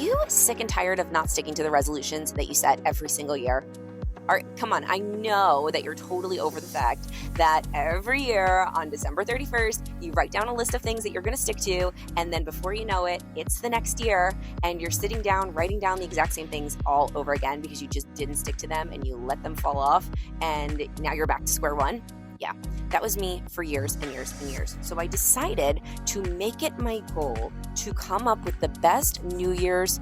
you sick and tired of not sticking to the resolutions that you set every single year? Come on, I know that you're totally over the fact that every year on December 31st, you write down a list of things that you're going to stick to, and then before you know it, it's the next year, and you're sitting down, writing down the exact same things all over again because you just didn't stick to them and you let them fall off, and now you're back to square one. Yeah, that was me for years and years and years. So I decided to make it my goal to come up with the best New Year's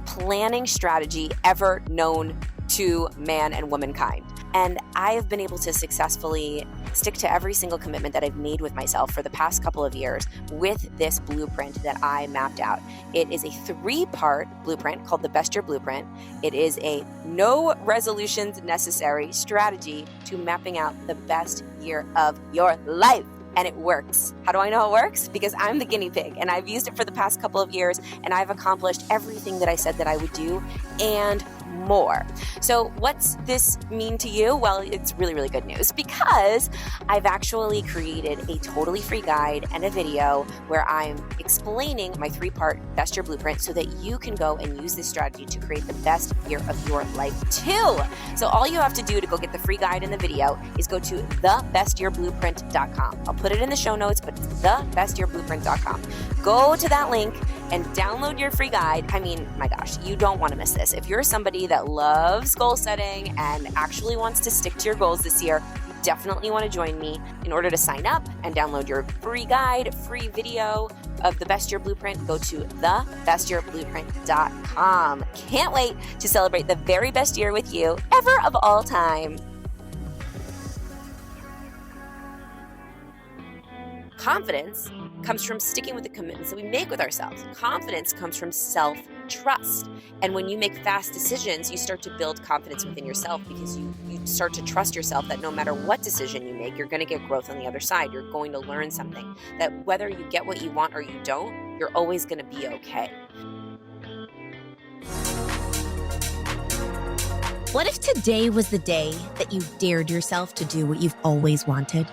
planning strategy ever known to man and womankind. And I have been able to successfully stick to every single commitment that I've made with myself for the past couple of years with this blueprint that I mapped out. It is a 3-part blueprint called the Best Year Blueprint. It is a no resolutions necessary strategy to mapping out the best year of your life. And it works. How do I know it works? Because I'm the guinea pig and I've used it for the past couple of years and I've accomplished everything that I said that I would do and more. So what's this mean to you? Well, it's really, really good news because I've actually created a totally free guide and a video where I'm explaining my 3-part Best Year Blueprint so that you can go and use this strategy to create the best year of your life too. So all you have to do to go get the free guide and the video is go to thebestyearblueprint.com. I'll put it in the show notes, but it's thebestyearblueprint.com. Go to that link and download your free guide. I mean, my gosh, you don't want to miss this. If you're somebody that loves goal setting and actually wants to stick to your goals this year, you definitely want to join me. In order to sign up and download your free guide, free video of the Best Year Blueprint, go to thebestyearblueprint.com. Can't wait to celebrate the very best year with you ever of all time. Confidence comes from sticking with the commitments that we make with ourselves. Confidence comes from self-trust. And when you make fast decisions, you start to build confidence within yourself because you start to trust yourself that no matter what decision you make, you're going to get growth on the other side. You're going to learn something. That whether you get what you want or you don't, you're always going to be okay. What if today was the day that you dared yourself to do what you've always wanted?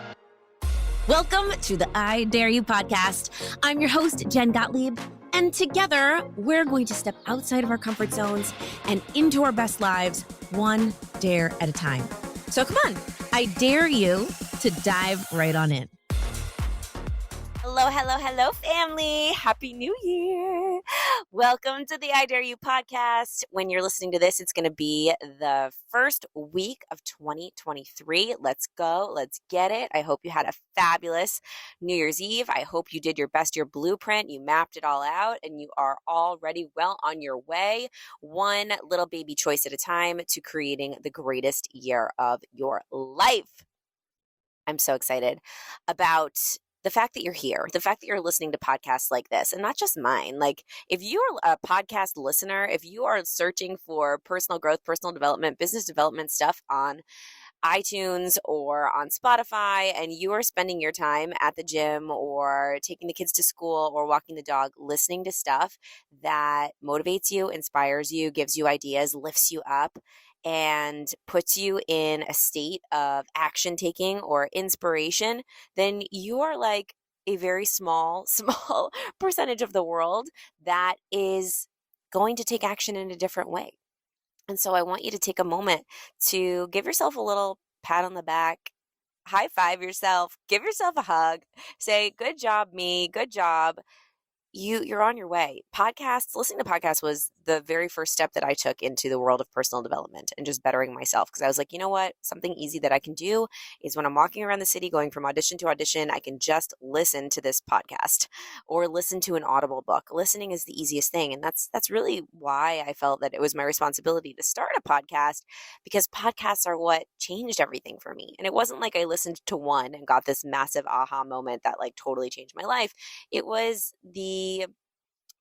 Welcome to the I Dare You podcast. I'm your host, Jen Gottlieb, and together we're going to step outside of our comfort zones and into our best lives, one dare at a time. So come on, I dare you to dive right on in. Hello, hello, hello, family. Happy New Year. Welcome to the I Dare You podcast. When you're listening to this, it's going to be the first week of 2023. Let's go. Let's get it. I hope you had a fabulous New Year's Eve. I hope you did your Best Year Blueprint. You mapped it all out and you are already well on your way, one little baby choice at a time, to creating the greatest year of your life. I'm so excited about the fact that you're here, the fact that you're listening to podcasts like this, and not just mine. Like, if you're a podcast listener, if you are searching for personal growth, personal development, business development stuff on iTunes or on Spotify, and you are spending your time at the gym or taking the kids to school or walking the dog, listening to stuff that motivates you, inspires you, gives you ideas, lifts you up, and puts you in a state of action taking or inspiration, then you are like a very small percentage of the world that is going to take action in a different way. And so I want you to take a moment to give yourself a little pat on the back, high five yourself, give yourself a hug, say, good job, me, good job. You're on your way. Listening to podcasts was the very first step that I took into the world of personal development and just bettering myself. Because I was like, you know what? Something easy that I can do is when I'm walking around the city, going from audition to audition, I can just listen to this podcast or listen to an Audible book. Listening is the easiest thing. And that's really why I felt that it was my responsibility to start a podcast, because podcasts are what changed everything for me. And it wasn't like I listened to one and got this massive aha moment that like totally changed my life. It was the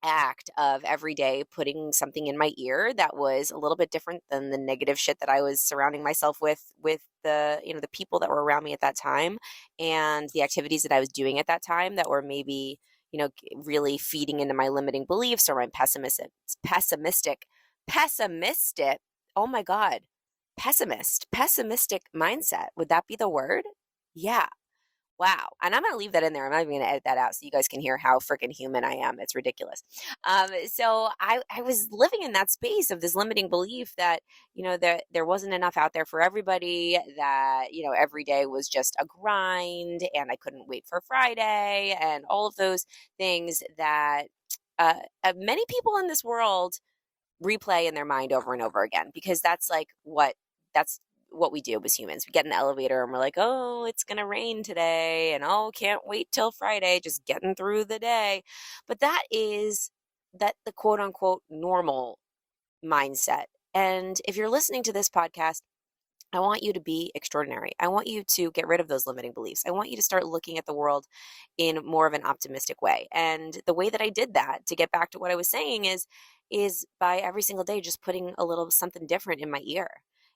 act of every day putting something in my ear that was a little bit different than the negative shit that I was surrounding myself with the, the people that were around me at that time and the activities that I was doing at that time that were maybe, really feeding into my limiting beliefs or my pessimistic, oh my God, pessimistic mindset. Would that be the word? Yeah. Wow. And I'm going to leave that in there. I'm not even going to edit that out so you guys can hear how freaking human I am. It's ridiculous. So I was living in that space of this limiting belief that, that there wasn't enough out there for everybody, that, every day was just a grind and I couldn't wait for Friday and all of those things that many people in this world replay in their mind over and over again, because that's what we do as humans. We get in the elevator and we're like, oh, it's going to rain today. And oh, can't wait till Friday, just getting through the day. But that the quote unquote normal mindset. And if you're listening to this podcast, I want you to be extraordinary. I want you to get rid of those limiting beliefs. I want you to start looking at the world in more of an optimistic way. And the way that I did that, to get back to what I was saying, is by every single day just putting a little something different in my ear.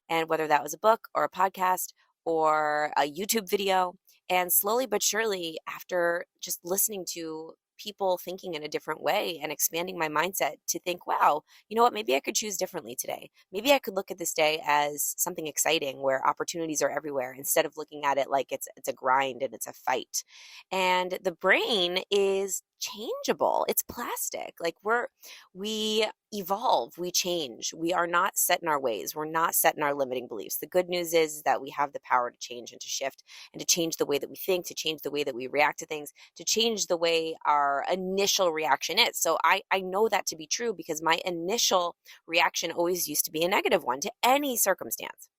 And whether that was a book or a podcast or a YouTube video, and slowly but surely, after just listening to people thinking in a different way and expanding my mindset to think, wow, you know what, maybe I could choose differently today. Maybe I could look at this day as something exciting where opportunities are everywhere, instead of looking at it like it's a grind and it's a fight. And the brain is changeable. It's plastic. Like we evolve, we change. We are not set in our ways. We're not set in our limiting beliefs. The good news is that we have the power to change and to shift and to change the way that we think, to change the way that we react to things, to change the way our initial reaction is. So I know that to be true because my initial reaction always used to be a negative one to any circumstance.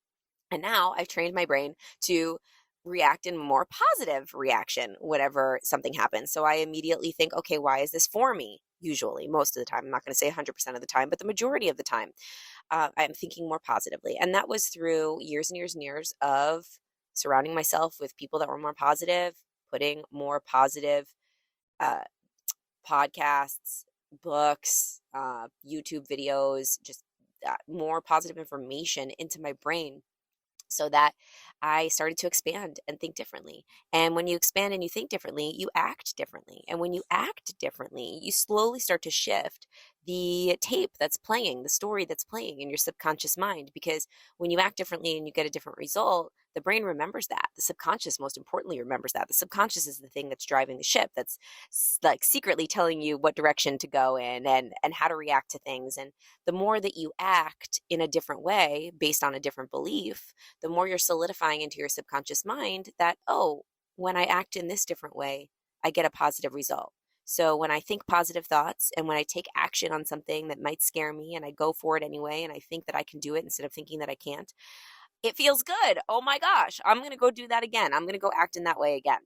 And now I've trained my brain to react in more positive reaction whenever something happens. So I immediately think, okay, why is this for me? Usually, most of the time. I'm not going to say 100% of the time, but the majority of the time, I'm thinking more positively. And that was through years and years and years of surrounding myself with people that were more positive, putting more positive uh, podcasts, books, YouTube videos, just more positive information into my brain, so that I started to expand and think differently. And when you expand and you think differently, you act differently. And when you act differently, you slowly start to shift the tape that's playing, the story that's playing in your subconscious mind. Because when you act differently and you get a different result, the brain remembers that. The subconscious, most importantly, remembers that. The subconscious is the thing that's driving the ship, that's like secretly telling you what direction to go in and how to react to things. And the more that you act in a different way based on a different belief, the more you're solidifying into your subconscious mind that, oh, when I act in this different way, I get a positive result. So when I think positive thoughts and when I take action on something that might scare me and I go for it anyway, and I think that I can do it instead of thinking that I can't, it feels good. Oh my gosh, I'm going to go do that again. I'm going to go act in that way again.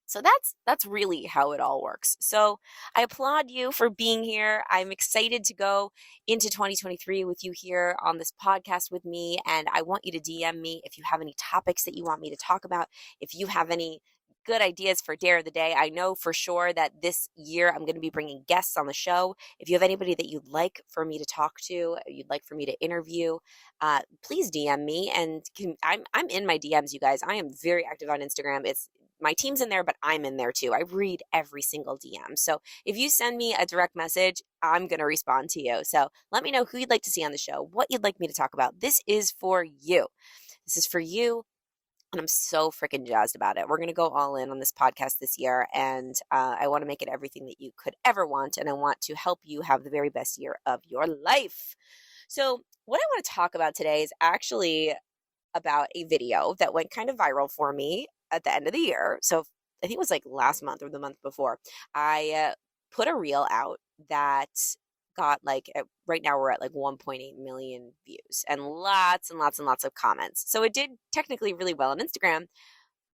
So that's really how it all works. So I applaud you for being here. I'm excited to go into 2023 with you here on this podcast with me. And I want you to DM me if you have any topics that you want me to talk about. If you have any good ideas for Dare of the Day. I know for sure that this year I'm going to be bringing guests on the show. If you have anybody that you'd like for me to talk to, you'd like for me to interview, please DM me. And I'm in my DMs, you guys. I am very active on Instagram. It's my team's in there, but I'm in there too. I read every single DM. So if you send me a direct message, I'm going to respond to you. So let me know who you'd like to see on the show, what you'd like me to talk about. This is for you. This is for you. And I'm so freaking jazzed about it. We're going to go all in on this podcast this year. And I want to make it everything that you could ever want. And I want to help you have the very best year of your life. So what I want to talk about today is actually about a video that went kind of viral for me at the end of the year. So I think it was like last month or the month before. I put a reel out that got like, right now we're at like 1.8 million views and lots and lots and lots of comments. So it did technically really well on Instagram,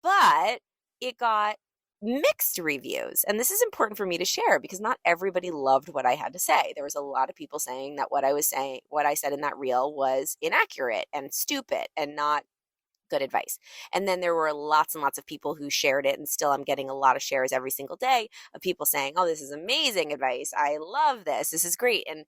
but it got mixed reviews. And this is important for me to share because not everybody loved what I had to say. There was a lot of people saying that what I said in that reel was inaccurate and stupid and not good advice. And then there were lots and lots of people who shared it, and still I'm getting a lot of shares every single day of people saying, "Oh, this is amazing advice. I love this. This is great." And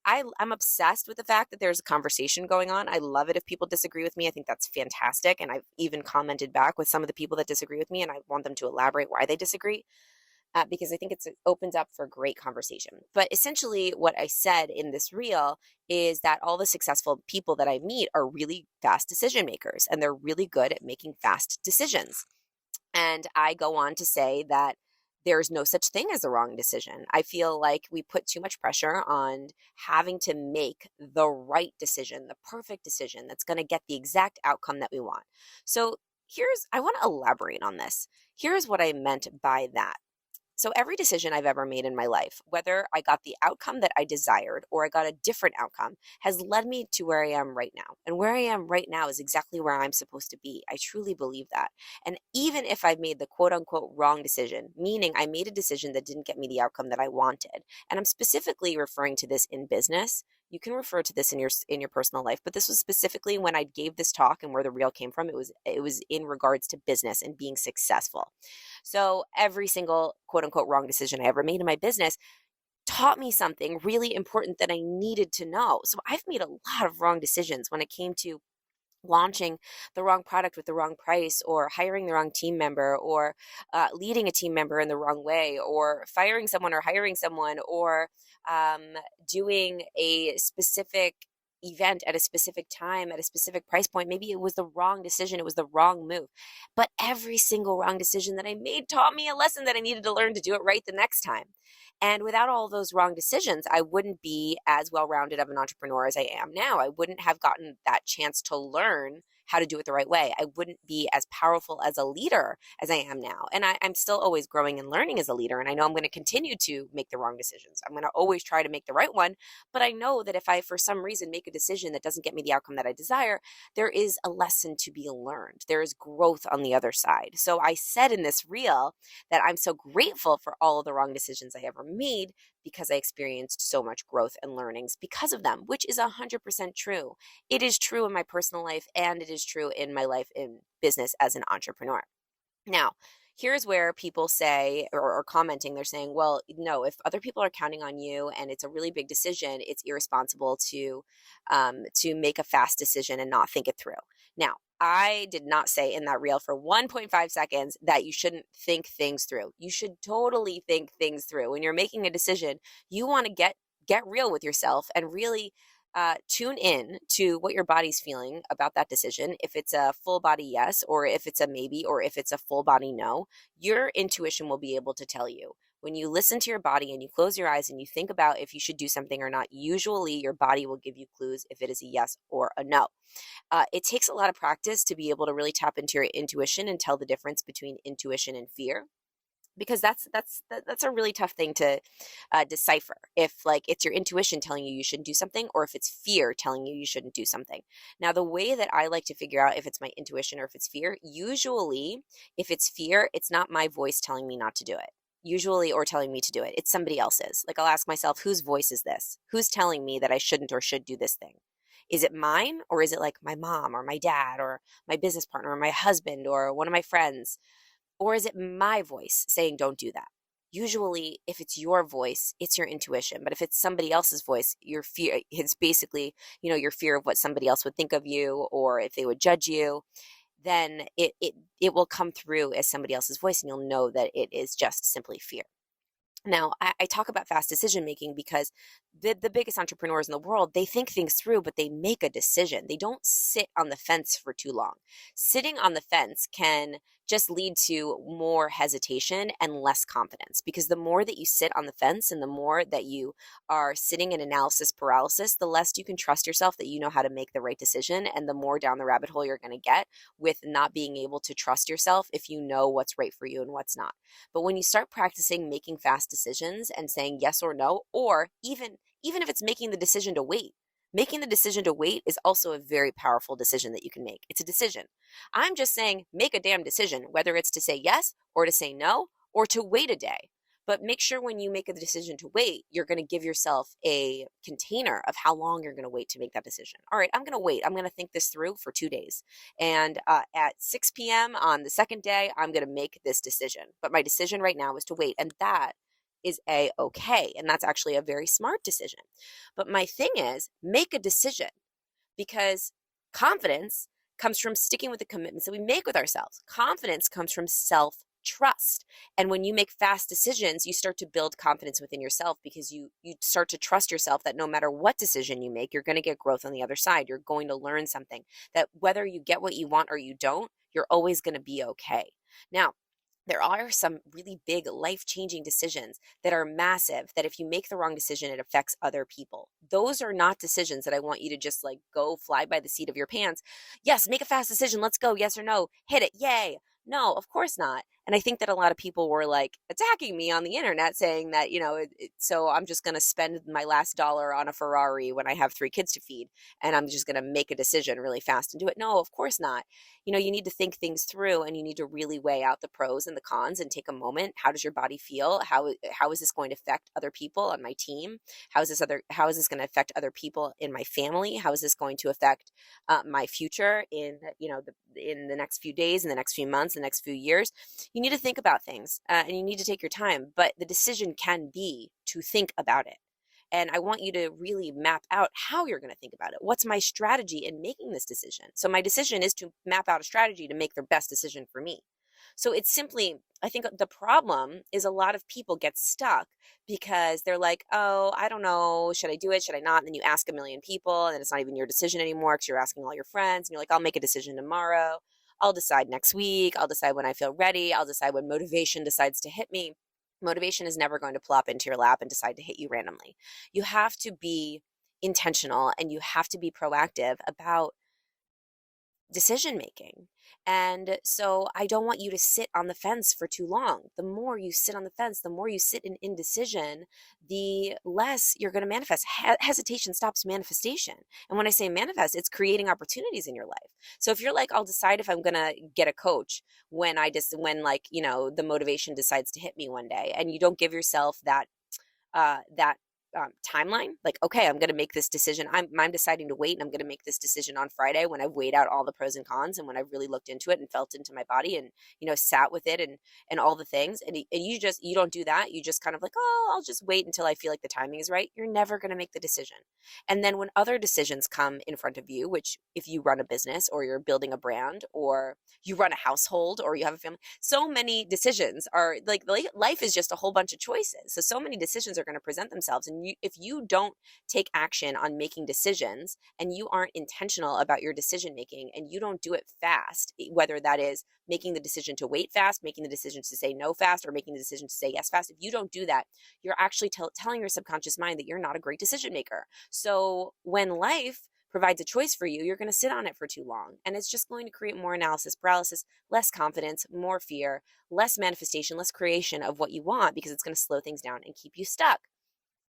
I'm obsessed with the fact that there's a conversation going on. I love it if people disagree with me. I think that's fantastic. And I've even commented back with some of the people that disagree with me, and I want them to elaborate why they disagree. Because I think it opens up for great conversation. But essentially what I said in this reel is that all the successful people that I meet are really fast decision makers, and they're really good at making fast decisions. And I go on to say that there's no such thing as a wrong decision. I feel like we put too much pressure on having to make the right decision, the perfect decision that's going to get the exact outcome that we want. So I want to elaborate on this. Here's what I meant by that. So every decision I've ever made in my life, whether I got the outcome that I desired or I got a different outcome, has led me to where I am right now. And where I am right now is exactly where I'm supposed to be. I truly believe that. And even if I've made the quote unquote wrong decision, meaning I made a decision that didn't get me the outcome that I wanted, and I'm specifically referring to this in business. You can refer to this in your personal life, but this was specifically when I gave this talk and where the reel came from. It was in regards to business and being successful. So every single quote unquote wrong decision I ever made in my business taught me something really important that I needed to know. So I've made a lot of wrong decisions when it came to launching the wrong product with the wrong price, or hiring the wrong team member, or leading a team member in the wrong way, or firing someone or hiring someone, or um, doing a specific event at a specific time at a specific price point. Maybe it was the wrong decision. It was the wrong move. But every single wrong decision that I made taught me a lesson that I needed to learn to do it right the next time. And without all those wrong decisions, I wouldn't be as well-rounded of an entrepreneur as I am now. I wouldn't have gotten that chance to learn how to do it the right way. I wouldn't be as powerful as a leader as I am now. And I'm still always growing and learning as a leader. And I know I'm going to continue to make the wrong decisions. I'm going to always try to make the right one. But I know that if I, for some reason, make a decision that doesn't get me the outcome that I desire, there is a lesson to be learned. There is growth on the other side. So I said in this reel that I'm so grateful for all of the wrong decisions I ever made, because I experienced so much growth and learnings because of them, which is 100% true. It is true in my personal life, and it is true in my life in business as an entrepreneur. Now, here's where people say, or commenting, they're saying, well, no, if other people are counting on you and it's a really big decision, it's irresponsible to make a fast decision and not think it through. Now, I did not say in that reel for 1.5 seconds that you shouldn't think things through. You should totally think things through. When you're making a decision, you want to get real with yourself and really tune in to what your body's feeling about that decision. If it's a full body yes, or if it's a maybe, or if it's a full body no, your intuition will be able to tell you. When you listen to your body and you close your eyes and you think about if you should do something or not, usually your body will give you clues if it is a yes or a no. It takes a lot of practice to be able to really tap into your intuition and tell the difference between intuition and fear, because that's a really tough thing to decipher. If like it's your intuition telling you shouldn't do something, or if it's fear telling you shouldn't do something. Now, the way that I like to figure out if it's my intuition or if it's fear, usually if it's fear, it's not my voice telling me not to do it. Usually, or telling me to do it. It's somebody else's. Like I'll ask myself, whose voice is this? Who's telling me that I shouldn't or should do this thing? Is it mine, or is it like my mom or my dad or my business partner or my husband or one of my friends? Or is it my voice saying, don't do that? Usually, if it's your voice, it's your intuition. But if it's somebody else's voice, your fear, it's basically, your fear of what somebody else would think of you, or if they would judge you, then it will come through as somebody else's voice, and you'll know that it is just simply fear. Now, I talk about fast decision making because the biggest entrepreneurs in the world, they think things through, but they make a decision. They don't sit on the fence for too long. Sitting on the fence can just lead to more hesitation and less confidence, because the more that you sit on the fence and the more that you are sitting in analysis paralysis, the less you can trust yourself that you know how to make the right decision, and the more down the rabbit hole you're going to get with not being able to trust yourself if you know what's right for you and what's not. But when you start practicing making fast decisions and saying yes or no, or even if it's making the decision to wait, making the decision to wait is also a very powerful decision that you can make. It's a decision. I'm just saying, make a damn decision, whether it's to say yes or to say no or to wait a day. But make sure when you make a decision to wait, you're going to give yourself a container of how long you're going to wait to make that decision. All right, I'm going to wait. I'm going to think this through for 2 days. And at 6 p.m. on the second day, I'm going to make this decision. But my decision right now is to wait. And that is A-okay. And that's actually a very smart decision. But my thing is, make a decision, because confidence comes from sticking with the commitments that we make with ourselves. Confidence comes from self-trust. And when you make fast decisions, you start to build confidence within yourself, because you start to trust yourself that no matter what decision you make, you're going to get growth on the other side. You're going to learn something, that whether you get what you want or you don't, you're always going to be okay. Now, there are some really big life-changing decisions that are massive, that if you make the wrong decision, it affects other people. Those are not decisions that I want you to just like go fly by the seat of your pants. Yes, make a fast decision. Let's go. Yes or no. Hit it. Yay. No, of course not. And I think that a lot of people were like attacking me on the internet saying that, so I'm just going to spend my last dollar on a Ferrari when I have 3 kids to feed, and I'm just going to make a decision really fast and do it. No, of course not. You need to think things through, and you need to really weigh out the pros and the cons and take a moment. How does your body feel? How is this going to affect other people on my team? How is this going to affect other people in my family? How is this going to affect my future in the next few days, in the next few months, the next few years? You need to think about things, and you need to take your time, but the decision can be to think about it. And I want you to really map out how you're going to think about it. What's my strategy in making this decision? So my decision is to map out a strategy to make the best decision for me. So it's simply, I think the problem is a lot of people get stuck because they're like, oh, I don't know, should I do it? Should I not? And then you ask a million people, and then it's not even your decision anymore because you're asking all your friends, and you're like, I'll make a decision tomorrow. I'll decide next week. I'll decide when I feel ready. I'll decide when motivation decides to hit me. Motivation is never going to plop into your lap and decide to hit you randomly. You have to be intentional, and you have to be proactive about decision making. And so I don't want you to sit on the fence for too long. The more you sit on the fence, the more you sit in indecision, the less you're going to manifest. Hesitation stops manifestation. And when I say manifest, it's creating opportunities in your life. So if you're like, I'll decide if I'm going to get a coach when the motivation decides to hit me one day, and you don't give yourself that timeline, like, okay, I'm going to make this decision. I'm deciding to wait, and I'm going to make this decision on Friday when I've weighed out all the pros and cons, and when I've really looked into it and felt into my body and, sat with it and all the things. And you don't do that. You just kind of like, oh, I'll just wait until I feel like the timing is right. You're never going to make the decision. And then when other decisions come in front of you, which if you run a business or you're building a brand or you run a household or you have a family, so many decisions are like life is just a whole bunch of choices. So many decisions are going to present themselves. And if you don't take action on making decisions, and you aren't intentional about your decision making, and you don't do it fast, whether that is making the decision to wait fast, making the decision to say no fast, or making the decision to say yes fast, if you don't do that, you're actually telling your subconscious mind that you're not a great decision maker. So when life provides a choice for you, you're going to sit on it for too long. And it's just going to create more analysis paralysis, less confidence, more fear, less manifestation, less creation of what you want, because it's going to slow things down and keep you stuck.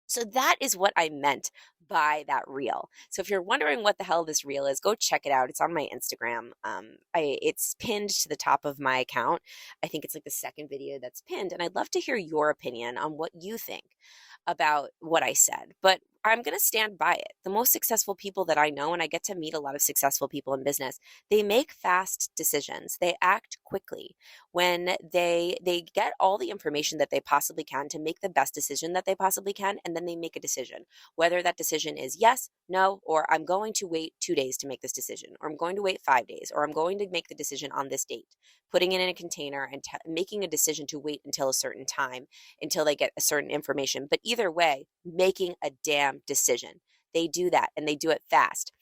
So that is what I meant by that reel. So if you're wondering what the hell this reel is, go check it out. It's on my Instagram. It's pinned to the top of my account. I think it's like the second video that's pinned. And I'd love to hear your opinion on what you think about what I said. But I'm going to stand by it. The most successful people that I know, and I get to meet a lot of successful people in business, they make fast decisions. They act quickly when they get all the information that they possibly can to make the best decision that they possibly can, and then they make a decision. Whether that decision is yes, no, or I'm going to wait 2 days to make this decision, or I'm going to wait 5 days, or I'm going to make the decision on this date, putting it in a container and making a decision to wait until a certain time, until they get a certain information. But either way, making a damn decision. They do that, and they do it fast.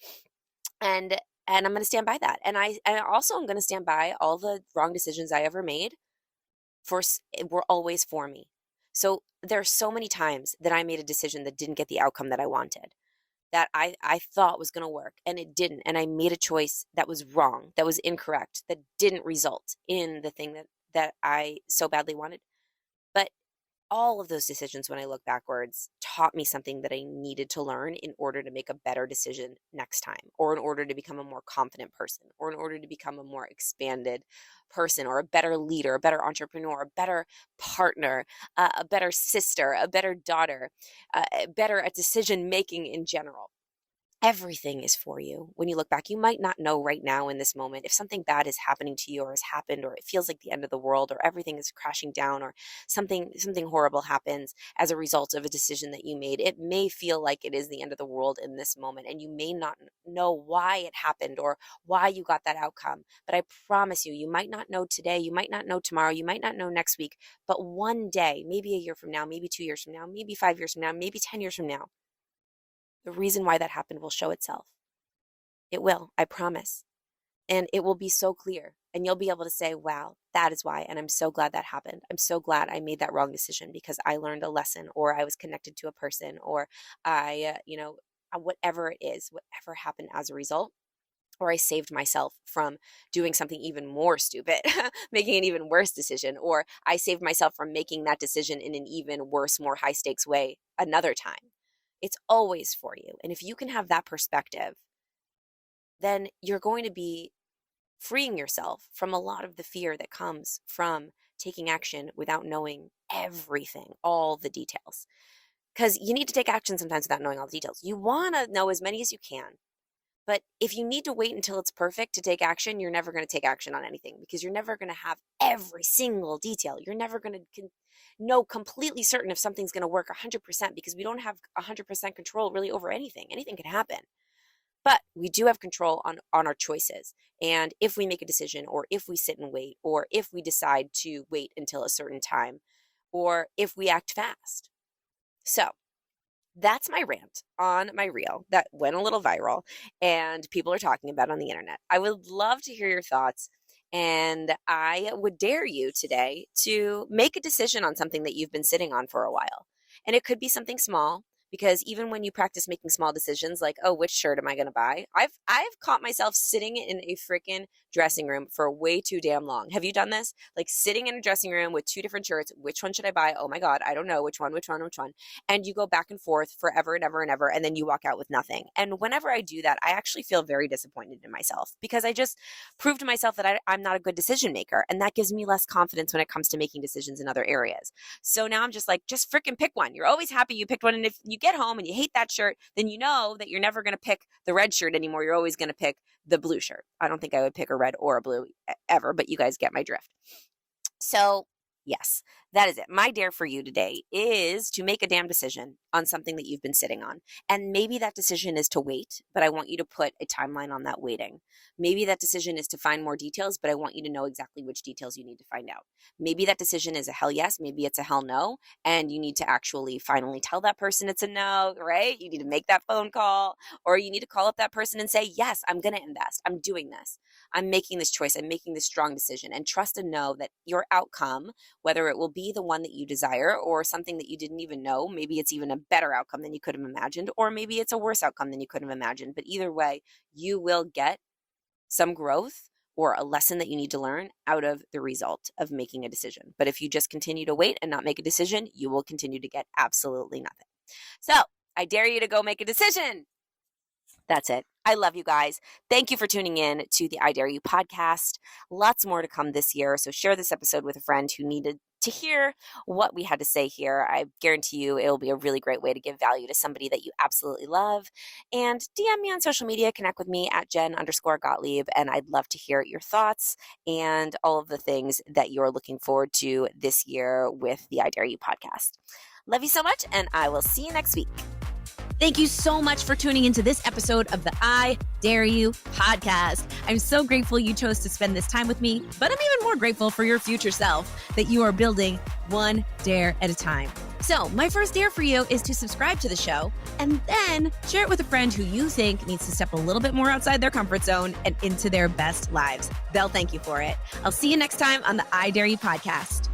And I'm going to stand by that. And I also am going to stand by all the wrong decisions I ever made were always for me. So there are so many times that I made a decision that didn't get the outcome that I wanted, that I thought was going to work, and it didn't. And I made a choice that was wrong, that was incorrect, that didn't result in the thing that I so badly wanted. But all of those decisions, when I look backwards, taught me something that I needed to learn in order to make a better decision next time, or in order to become a more confident person, or in order to become a more expanded person, or a better leader, a better entrepreneur, a better partner, a better sister, a better daughter, better at decision making in general. Everything is for you. When you look back, you might not know right now in this moment if something bad is happening to you, or has happened, or it feels like the end of the world, or everything is crashing down, or something horrible happens as a result of a decision that you made. It may feel like it is the end of the world in this moment, and you may not know why it happened or why you got that outcome. But I promise you, you might not know today, you might not know tomorrow, you might not know next week, but one day, maybe a year from now, maybe 2 years from now, maybe 5 years from now, maybe 10 years from now, the reason why that happened will show itself. It will, I promise. And it will be so clear. And you'll be able to say, wow, that is why. And I'm so glad that happened. I'm so glad I made that wrong decision because I learned a lesson, or I was connected to a person, or whatever it is, whatever happened as a result, or I saved myself from doing something even more stupid, making an even worse decision, or I saved myself from making that decision in an even worse, more high stakes way another time. It's always for you. And if you can have that perspective, then you're going to be freeing yourself from a lot of the fear that comes from taking action without knowing everything, all the details. Because you need to take action sometimes without knowing all the details. You want to know as many as you can. But if you need to wait until it's perfect to take action, you're never going to take action on anything because you're never going to have every single detail. You're never going to know completely certain if something's going to work 100% because we don't have 100% control really over anything. Anything can happen. But we do have control on our choices. And if we make a decision, or if we sit and wait, or if we decide to wait until a certain time, or if we act fast. So that's my rant on my reel that went a little viral and people are talking about on the internet. I would love to hear your thoughts. And I would dare you today to make a decision on something that you've been sitting on for a while. And it could be something small. Because even when you practice making small decisions like, oh, which shirt am I going to buy? I've caught myself sitting in a freaking dressing room for way too damn long. Have you done this? Like sitting in a dressing room with two different shirts. Which one should I buy? Oh my God, I don't know. Which one? And you go back and forth forever and ever and ever. And then you walk out with nothing. And whenever I do that, I actually feel very disappointed in myself because I just proved to myself that I'm not a good decision maker. And that gives me less confidence when it comes to making decisions in other areas. So now I'm just like, just freaking pick one. You're always happy you picked one. And if you get home and you hate that shirt, then you know that you're never going to pick the red shirt anymore. You're always going to pick the blue shirt. I don't think I would pick a red or a blue ever, but you guys get my drift. So yes, that is it. My dare for you today is to make a damn decision on something that you've been sitting on. And maybe that decision is to wait, but I want you to put a timeline on that waiting. Maybe that decision is to find more details, but I want you to know exactly which details you need to find out. Maybe that decision is a hell yes, maybe it's a hell no, and you need to actually finally tell that person it's a no, right? You need to make that phone call, or you need to call up that person and say, yes, I'm going to invest. I'm doing this. I'm making this choice. I'm making this strong decision, and trust and know that your outcome, whether it will be the one that you desire or something that you didn't even know, maybe it's even a better outcome than you could have imagined, or maybe it's a worse outcome than you could have imagined. But either way, you will get some growth or a lesson that you need to learn out of the result of making a decision. But if you just continue to wait and not make a decision, you will continue to get absolutely nothing. So I dare you to go make a decision. That's it. I love you guys. Thank you for tuning in to the I Dare You podcast. Lots more to come this year. So share this episode with a friend who needed to hear what we had to say here. I guarantee you it will be a really great way to give value to somebody that you absolutely love. And DM me on social media, connect with me at Jen_Gottlieb. And I'd love to hear your thoughts and all of the things that you're looking forward to this year with the I Dare You podcast. Love you so much, and I will see you next week. Thank you so much for tuning into this episode of the I Dare You podcast. I'm so grateful you chose to spend this time with me, but I'm even more grateful for your future self that you are building one dare at a time. So my first dare for you is to subscribe to the show and then share it with a friend who you think needs to step a little bit more outside their comfort zone and into their best lives. They'll thank you for it. I'll see you next time on the I Dare You podcast.